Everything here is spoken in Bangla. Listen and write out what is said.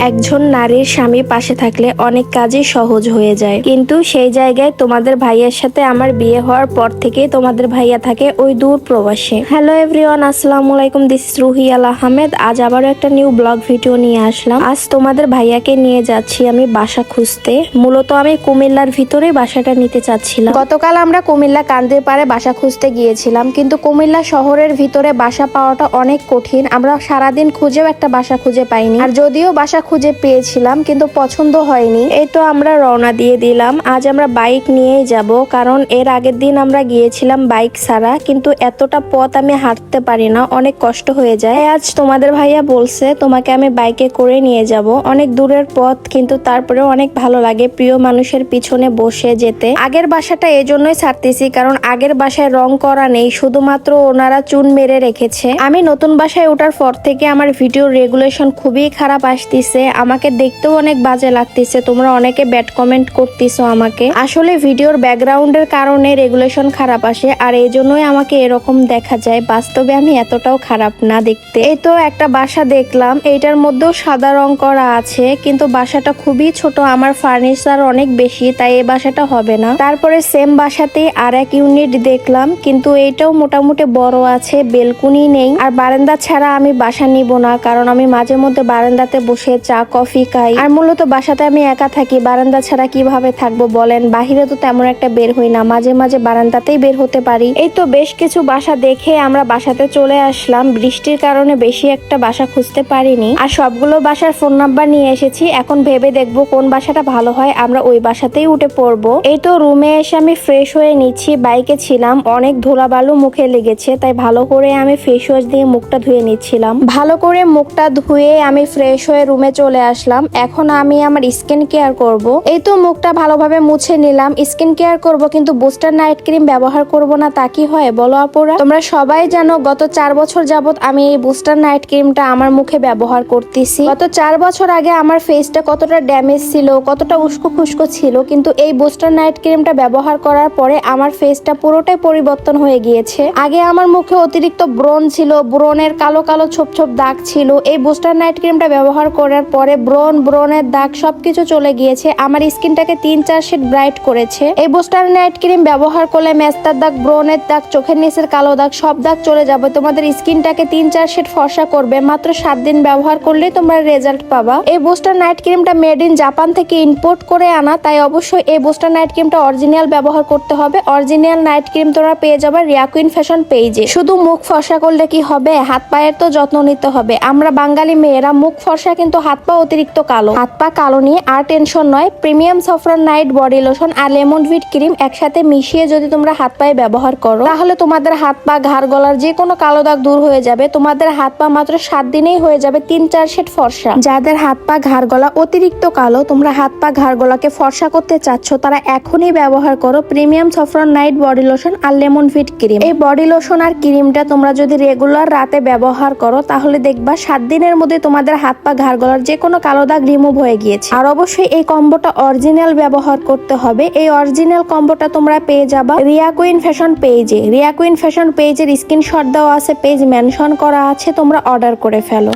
একজন নারীর স্বামী পাশে থাকলে অনেক কাজই সহজ হয়ে যায়, কিন্তু সেই জায়গায় তোমাদের ভাইয়ার সাথে আমার বিয়ে হওয়ার পর থেকেই তোমাদের ভাইয়া থাকে ওই দূর প্রবাসে। হ্যালো এভরিওয়ান, আসসালামু আলাইকুম, দিস ইজ রুহি আল আহমেদ। আজ আবারও একটা নিউ ব্লগ ভিডিও নিয়ে আসলাম। আজ তোমাদের ভাইয়াকে নিয়ে যাচ্ছি আমি বাসা খুঁজতে। মূলত আমি কুমিল্লার ভিতরে বাসাটা নিতে চাচ্ছিলাম। গতকাল আমরা কুমিল্লা কান্দির পাড়ে বাসা খুঁজতে গিয়েছিলাম, কিন্তু কুমিল্লা শহরের ভিতরে বাসা পাওয়াটা অনেক কঠিন। আমরা সারাদিন খুঁজেও একটা বাসা খুঁজে পাইনি, আর যদিও বাসা খুঁজে পেয়েছিলাম কিন্তু পছন্দ হয়নি। এই তো আমরা রওনা দিয়ে দিলাম। আজ আমরা বাইক নিয়েই যাব, কারণ এর আগের দিন আমরা গিয়েছিলাম বাইক ছাড়া, কিন্তু এতটা পথ আমি হাঁটতে পারি না, অনেক কষ্ট হয়ে যায়। আজ তোমাদের ভাইয়া বলছে তোমাকে আমি বাইকে করে নিয়ে যাব। অনেক দূরের পথ, কিন্তু তারপরেও অনেক ভালো লাগে প্রিয় মানুষের পিছনে বসে যেতে। আগের বাসাটা এজন্যই ছাড়তেছি কারণ আগের বাসায় রং করা নেই, শুধুমাত্র ওনারা চুন মেরে রেখেছে। আমি নতুন বাসায় ওঠার পর থেকে আমার ভিডিও রেগুলেশন খুবই খারাপ আসতেছে, আমাকে দেখতেও অনেক বাজে লাগতেছে। তোমরা অনেকে ব্যাড কমেন্ট করতেছো আমাকে। আসলে ভিডিওর ব্যাকগ্রাউন্ডের কারণে রেগুলেশন খারাপ আসে, আর এই জন্যই আমাকে এরকম দেখা যায়। বাস্তবে আমি এতটাও খারাপ না দেখতে। এই তো একটা বাসা দেখলাম, এইটার মধ্যেও সাদা রং করা আছে, কিন্তু বাসাটা খুবই ছোট, আমার ফার্নিচার অনেক বেশি, তাই এই বাসাটা হবে না। তারপরে সেম বাসাতে আর এক ইউনিট দেখলাম, কিন্তু এইটাও মোটামুটি বড় আছে, বেলকুনি নেই। আর বারান্দা ছাড়া আমি বাসা নিব না, কারণ আমি মাঝে মধ্যে বারান্দাতে বসে চা কফি খাই। আর মূলত বাসাতে আমি একা থাকি, বারান্দা ছাড়া কিভাবে থাকবো বলেন? বাহিরে তো তেমন একটা বের হই না, মাঝে মাঝে বারান্দাতেই বের হতে পারি। এই তো বেশ কিছু বাসা দেখে আমরা বাসাতে চলে আসলাম। বৃষ্টির কারণে বেশি একটা বাসা খুঁজতে পারিনি, আর সবগুলো বাসার ফোন নাম্বার নিয়ে এসেছি। এখন ভেবে দেখবো কোন বাসাটা ভালো হয়, আমরা ওই বাসাতেই উঠে পড়বো। এই তো রুমে এসে আমি ফ্রেশ হয়ে নিচ্ছি। বাইকে ছিলাম, অনেক ধুলাবালু মুখে লেগেছে, তাই ভালো করে আমি ফেস ওয়াশ দিয়ে মুখটা ধুয়ে নিচ্ছিলাম। ভালো করে মুখটা ধুয়ে আমি ফ্রেশ হয়ে রুমে চলে আসলাম। এখন আমি আমার স্কিন কেয়ার করব। এই তো মুখটা ভালোভাবে মুছে নিলাম। স্কিন কেয়ার করব, কিন্তু বুস্টার নাইট ক্রিম ব্যবহার করব না, তা কি হয় বলো আপুরা? তোমরা সবাই জানো গত 4 বছর যাবত আমি এই বুস্টার নাইট ক্রিমটা আমার মুখে ব্যবহার করতেছি। গত 4 বছর আগে আমার ফেসটা কতটা ড্যামেজ ছিল, কতটা উস্কো খুস্কো ছিল, কিন্তু এই বুস্টার নাইট ক্রিমটা ব্যবহার করার পরে আমার ফেসটা পুরোটাই পরিবর্তন হয়ে গিয়েছে। আগে আমার মুখে অতিরিক্ত ব্রণ ছিল, ব্রণের কালো কালো ছোপ ছোপ দাগ ছিল। এই বুস্টার নাইট ক্রিমটা ব্যবহার করার পরে ব্রণের দাগ সবকিছু চলে গিয়েছে। আমার স্কিনটাকে 3-4 শেড ব্রাইট করেছে। এই বুস্টার নাইট ক্রিম ব্যবহার করলে মেস্তার দাগ, ব্রণের দাগ, চোখের নিচের কালো দাগ সব দাগ চলে যাবে। তোমাদের স্কিনটাকে 3-4 শেড ফর্সা করবে। মাত্র 7 দিন ব্যবহার করলেই তোমরা রেজাল্ট পাবা। এই বুস্টার নাইট ক্রিমটা মেড ইন জাপান থেকে ইম্পোর্ট করে আনা, তাই অবশ্যই এই বুস্টার নাইট ক্রিমটা অরিজিনাল ব্যবহার করতে হবে। অরিজিনাল নাইট ক্রিম তোমরা পেয়ে যাবে রিয়া কুইন ফ্যাশন পেজে। শুধু মুখ ফর্সা করলে কি হবে, হাত পায়ের তো যত্ন নিতে হবে। আমরা বাঙালি মেয়েরা মুখ ফর্সা, কিন্তু হাত পা অতিরিক্ত কালো। হাত পা কালো নিয়ে আর টেনশন নয়। প্রিমিয়াম সফরান নাইট বডি লোশন আর লেমন ভিট ক্রিম একসাথে মিশিয়ে যদি তোমরা হাত পায়ে ব্যবহার করো, তাহলে তোমাদের হাত পা, ঘাড়, গলার যে কোনো কালো দাগ দূর হয়ে যাবে। তোমাদের হাত পা মাত্র 7 দিনেই হয়ে যাবে 3-4 শেড ফর্সা। যাদের হাত পা, ঘাড়, গলা অতিরিক্ত কালো, তোমরা হাত পা, ঘাড়, গলাকে ফর্সা করতে চাচ্ছ, তারা এখনই ব্যবহার করো প্রিমিয়াম সফরান নাইট বডি লোশন আর লেমন ভিট ক্রিম। এই বডি লোশন আর ক্রিমটা তোমরা যদি রেগুলার রাতে ব্যবহার করো, তাহলে দেখবা 7 দিনের মধ্যে তোমাদের হাত পা, ঘাড়, গলার যে কোনো কালো দাগ রিমুভ হয়ে গিয়েছে। আর অবশ্যই এই কম্বোটা অরিজিনাল ব্যবহার করতে হবে। এই অরিজিনাল কম্বোটা তোমরা পেয়ে যাবা রিয়া কুইন ফ্যাশন পেজে। রিয়া কুইন ফ্যাশন পেজের স্ক্রিনশট দেওয়া আছে, পেজ মেনশন করা আছে, তোমরা অর্ডার করে ফেলো।